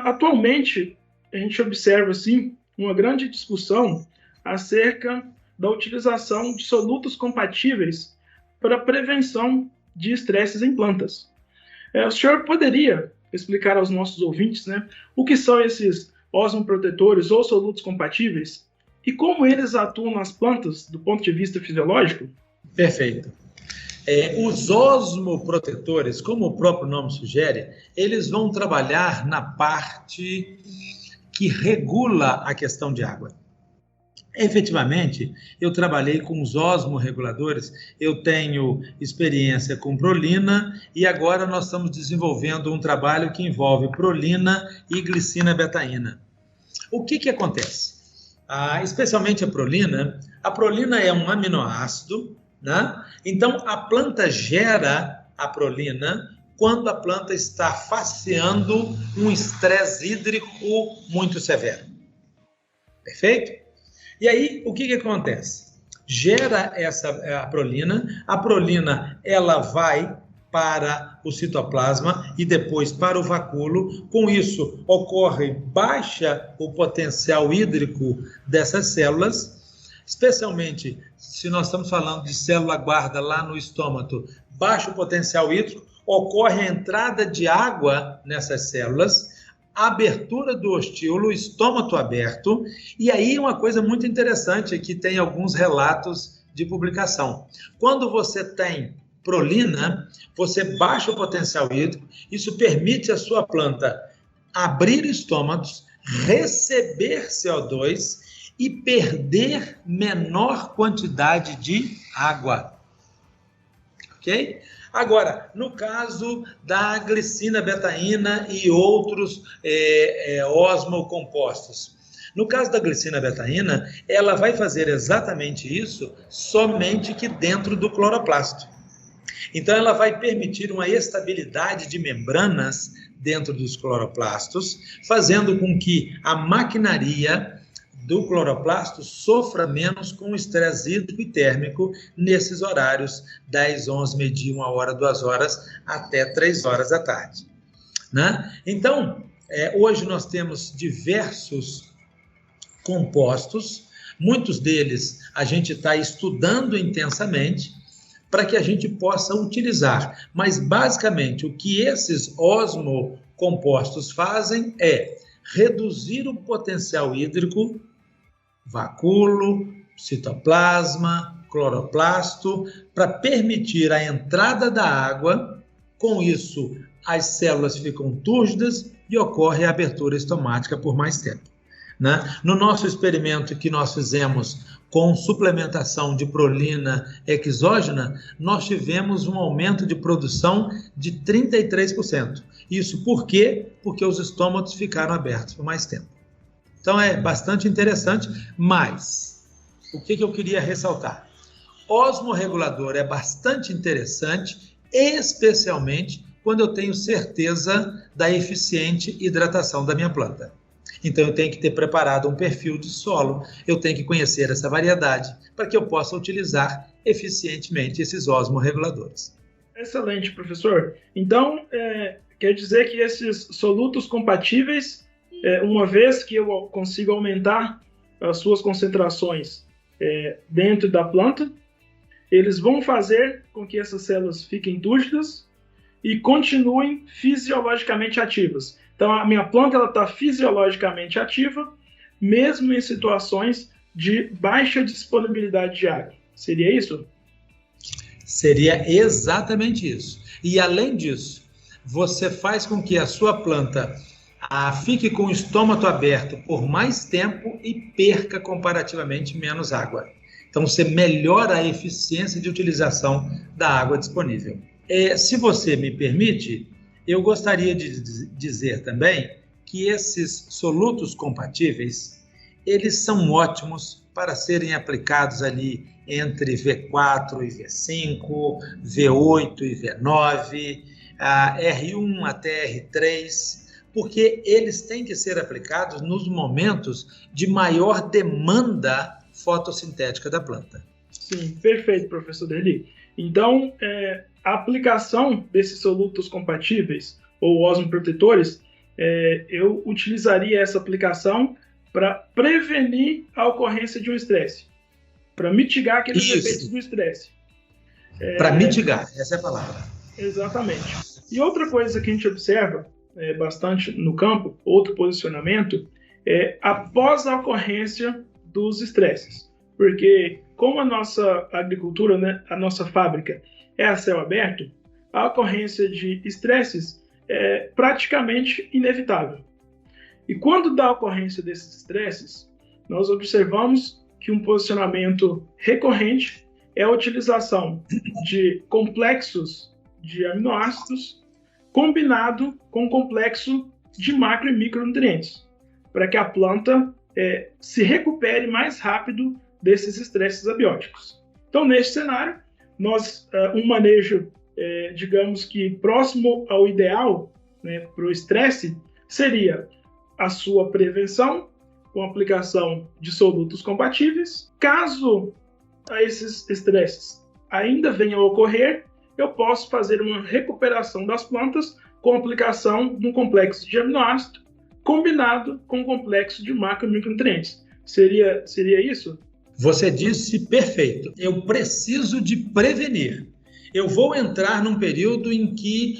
Atualmente, a gente observa assim uma grande discussão acerca da utilização de solutos compatíveis para a prevenção de estresses em plantas. O senhor poderia explicar aos nossos ouvintes, né, o que são esses osmoprotetores ou solutos compatíveis e como eles atuam nas plantas do ponto de vista fisiológico? Perfeito. Os osmoprotetores, como o próprio nome sugere, eles vão trabalhar na parte que regula a questão de água. Efetivamente, eu trabalhei com os osmorreguladores, eu tenho experiência com prolina e agora nós estamos desenvolvendo um trabalho que envolve prolina e glicina betaína. O que acontece? Especialmente a prolina é um aminoácido, né? Então, a planta gera a prolina quando a planta está faceando um estresse hídrico muito severo. Perfeito? E aí, o que acontece? Gera a prolina ela vai para o citoplasma e depois para o vacúolo. Com isso, baixa o potencial hídrico dessas células, especialmente se nós estamos falando de célula guarda lá no estômago, baixa o potencial hídrico, ocorre a entrada de água nessas células, a abertura do ostíolo, estômago aberto, e aí uma coisa muito interessante é que tem alguns relatos de publicação. Quando você tem prolina, você baixa o potencial hídrico, isso permite à sua planta abrir estômagos, receber CO2 e perder menor quantidade de água. Ok? Agora, no caso da glicina betaína e outros osmocompostos. No caso da glicina betaína, ela vai fazer exatamente isso, somente que dentro do cloroplasto. Então, ela vai permitir uma estabilidade de membranas dentro dos cloroplastos, fazendo com que a maquinaria do cloroplasto sofra menos com o estresse hídrico e térmico nesses horários 10, 11, meio-dia, 1 hora, 2 horas, até 3 horas da tarde. Né? Então, hoje nós temos diversos compostos, muitos deles a gente está estudando intensamente para que a gente possa utilizar. Mas, basicamente, o que esses osmocompostos fazem é reduzir o potencial hídrico, vacúolo, citoplasma, cloroplasto, para permitir a entrada da água. Com isso, as células ficam túrgidas e ocorre a abertura estomática por mais tempo. Né? No nosso experimento que nós fizemos com suplementação de prolina exógena, nós tivemos um aumento de produção de 33%. Isso por quê? Porque os estômagos ficaram abertos por mais tempo. Então é bastante interessante, mas o que eu queria ressaltar? Osmorregulador é bastante interessante, especialmente quando eu tenho certeza da eficiente hidratação da minha planta. Então, eu tenho que ter preparado um perfil de solo, eu tenho que conhecer essa variedade para que eu possa utilizar eficientemente esses osmorreguladores. Excelente, professor. Então, quer dizer que esses solutos compatíveis, uma vez que eu consigo aumentar as suas concentrações dentro da planta, eles vão fazer com que essas células fiquem túrgidas e continuem fisiologicamente ativas. Então, a minha planta está fisiologicamente ativa, mesmo em situações de baixa disponibilidade de água. Seria isso? Seria exatamente isso. E, além disso, você faz com que a sua planta fique com o estômago aberto por mais tempo e perca comparativamente menos água. Então, você melhora a eficiência de utilização da água disponível. Se você me permite, eu gostaria de dizer também que esses solutos compatíveis, eles são ótimos para serem aplicados ali entre V4 e V5, V8 e V9, R1 até R3, porque eles têm que ser aplicados nos momentos de maior demanda fotossintética da planta. Sim, perfeito, professor Derli. Então, a aplicação desses solutos compatíveis ou osmoprotetores, eu utilizaria essa aplicação para prevenir a ocorrência de um estresse, para mitigar aqueles efeitos do estresse. Para mitigar, essa é a palavra. Exatamente. E outra coisa que a gente observa bastante no campo, outro posicionamento, é após a ocorrência dos estresses. Porque como a nossa agricultura, né, a nossa fábrica é a céu aberto, a ocorrência de estresses é praticamente inevitável. E quando dá a ocorrência desses estresses, nós observamos que um posicionamento recorrente é a utilização de complexos de aminoácidos combinado com um complexo de macro e micronutrientes, para que a planta se recupere mais rápido desses estresses abióticos. Então, neste cenário, um manejo, digamos que próximo ao ideal, né, para o estresse, seria a sua prevenção com a aplicação de solutos compatíveis. Caso esses estresses ainda venham a ocorrer, eu posso fazer uma recuperação das plantas com a aplicação de um complexo de aminoácido combinado com um complexo de macro e micronutrientes. Seria isso? Você disse perfeito. Eu preciso de prevenir. Eu vou entrar num período em que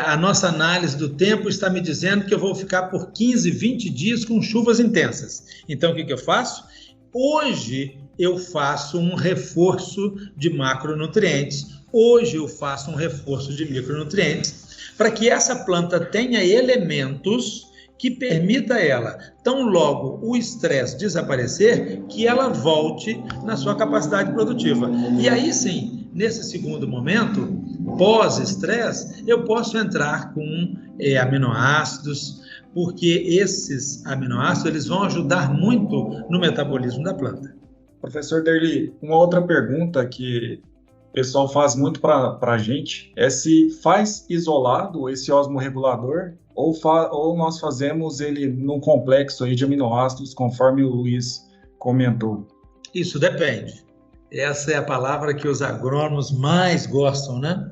a nossa análise do tempo está me dizendo que eu vou ficar por 15, 20 dias com chuvas intensas. Então, o que eu faço? Hoje, eu faço um reforço de macronutrientes. Hoje, eu faço um reforço de micronutrientes para que essa planta tenha elementos que permita a ela, tão logo o estresse desaparecer, que ela volte na sua capacidade produtiva. E aí sim, nesse segundo momento, pós-estresse, eu posso entrar com aminoácidos, porque esses aminoácidos eles vão ajudar muito no metabolismo da planta. Professor Derli, uma outra pergunta que o pessoal faz muito para a gente é se faz isolado esse osmorregulador ou nós fazemos ele num complexo aí de aminoácidos, conforme o Luiz comentou. Isso depende. Essa é a palavra que os agrônomos mais gostam, né?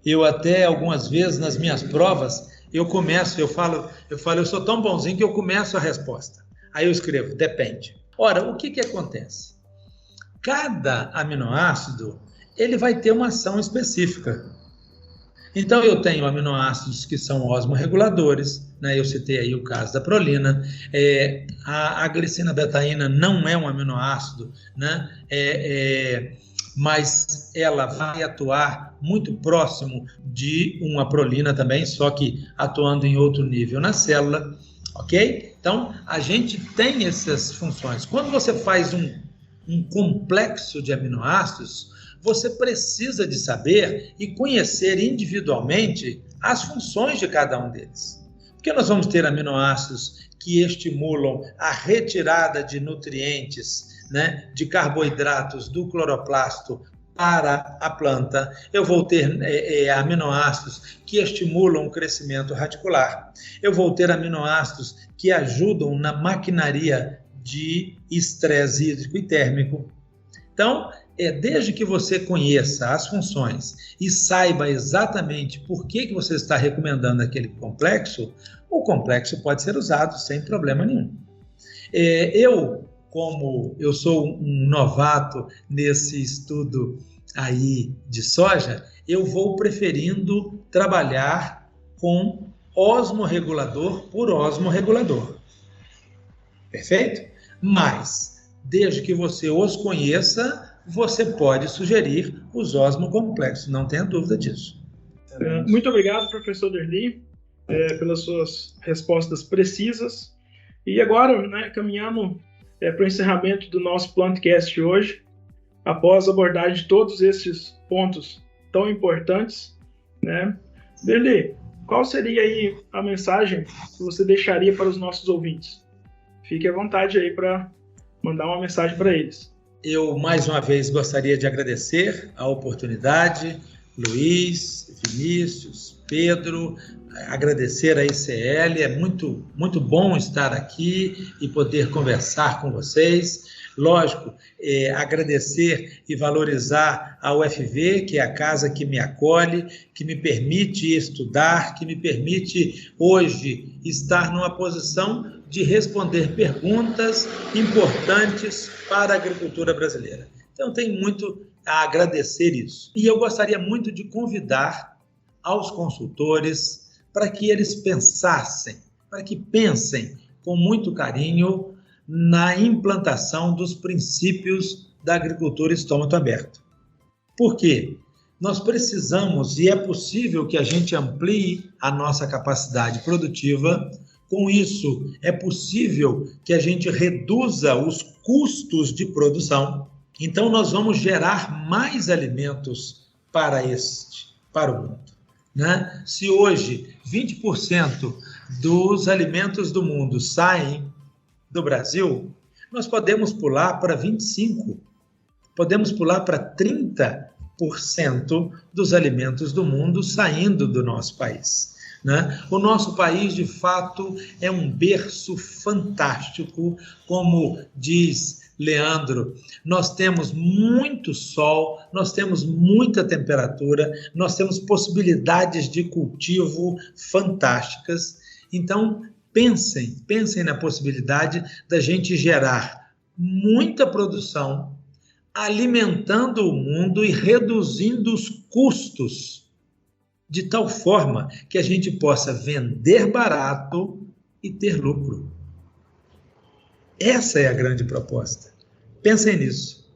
Eu até algumas vezes nas minhas provas, eu falo, eu sou tão bonzinho que eu começo a resposta. Aí eu escrevo, depende. Ora, o que acontece? Cada aminoácido, ele vai ter uma ação específica. Então, eu tenho aminoácidos que são osmorreguladores, né? Eu citei aí o caso da prolina. A glicina betaína não é um aminoácido, né? Mas ela vai atuar muito próximo de uma prolina também, só que atuando em outro nível na célula, ok? Então, a gente tem essas funções. Quando você faz um complexo de aminoácidos, você precisa de saber e conhecer individualmente as funções de cada um deles. Porque nós vamos ter aminoácidos que estimulam a retirada de nutrientes, né, de carboidratos do cloroplasto para a planta, eu vou ter aminoácidos que estimulam o crescimento radicular, eu vou ter aminoácidos que ajudam na maquinaria de estresse hídrico e térmico. Então, desde que você conheça as funções e saiba exatamente por que você está recomendando aquele complexo, o complexo pode ser usado sem problema nenhum. Como eu sou um novato nesse estudo aí de soja, eu vou preferindo trabalhar com osmorregulador por osmorregulador. Perfeito? Mas, desde que você os conheça, você pode sugerir os osmocomplexos, não tenha dúvida disso. Muito obrigado, professor Derli, pelas suas respostas precisas. E agora, caminhando para o encerramento do nosso Plantcast hoje, após a abordagem de todos esses pontos tão importantes, Derli, qual seria aí a mensagem que você deixaria para os nossos ouvintes? Fique à vontade aí para mandar uma mensagem para eles. Eu, mais uma vez, gostaria de agradecer a oportunidade, Luiz, Vinícius, Pedro, agradecer a ICL, é muito, muito bom estar aqui e poder conversar com vocês. Lógico, agradecer e valorizar a UFV, que é a casa que me acolhe, que me permite estudar, que me permite hoje estar numa posição de responder perguntas importantes para a agricultura brasileira. Então, tenho muito a agradecer isso. E eu gostaria muito de convidar aos consultores para que eles pensassem, para que pensem com muito carinho na implantação dos princípios da agricultura estômago aberto. Por quê? Nós precisamos, e é possível que a gente amplie a nossa capacidade produtiva. Com isso, é possível que a gente reduza os custos de produção. Então, nós vamos gerar mais alimentos para o mundo. Se hoje 20% dos alimentos do mundo saem do Brasil, nós podemos pular para 25%, podemos pular para 30% dos alimentos do mundo saindo do nosso país. O nosso país, de fato, é um berço fantástico, como diz Leandro. Nós temos muito sol, nós temos muita temperatura, nós temos possibilidades de cultivo fantásticas. Então, pensem na possibilidade da gente gerar muita produção, alimentando o mundo e reduzindo os custos, de tal forma que a gente possa vender barato e ter lucro. Essa é a grande proposta. Pensem nisso.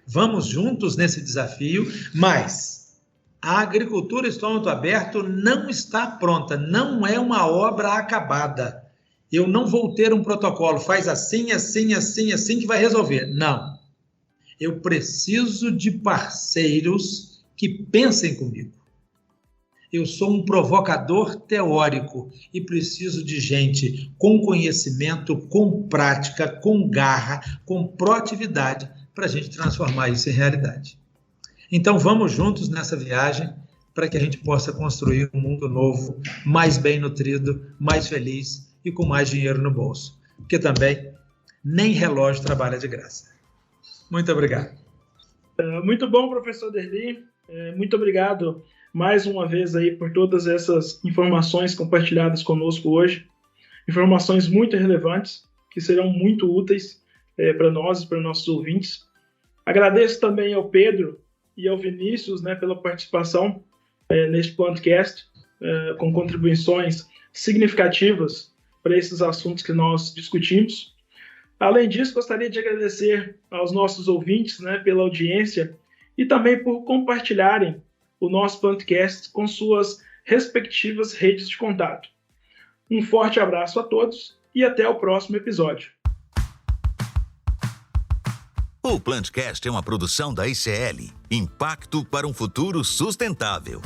Vamos juntos nesse desafio, mas a agricultura estômago aberto não está pronta, não é uma obra acabada. Eu não vou ter um protocolo, faz assim, assim, assim, assim que vai resolver. Não. Eu preciso de parceiros que pensem comigo. Eu sou um provocador teórico e preciso de gente com conhecimento, com prática, com garra, com proatividade para a gente transformar isso em realidade. Então, vamos juntos nessa viagem para que a gente possa construir um mundo novo, mais bem nutrido, mais feliz e com mais dinheiro no bolso. Porque também nem relógio trabalha de graça. Muito obrigado. Muito bom, professor Derli. Muito obrigado mais uma vez aí por todas essas informações compartilhadas conosco hoje. Informações muito relevantes, que serão muito úteis para nós e para nossos ouvintes. Agradeço também ao Pedro e ao Vinícius pela participação neste podcast, com contribuições significativas para esses assuntos que nós discutimos. Além disso, gostaria de agradecer aos nossos ouvintes pela audiência e também por compartilharem o nosso podcast com suas respectivas redes de contato. Um forte abraço a todos e até o próximo episódio. O Plantcast é uma produção da ICL, Impacto para um Futuro Sustentável.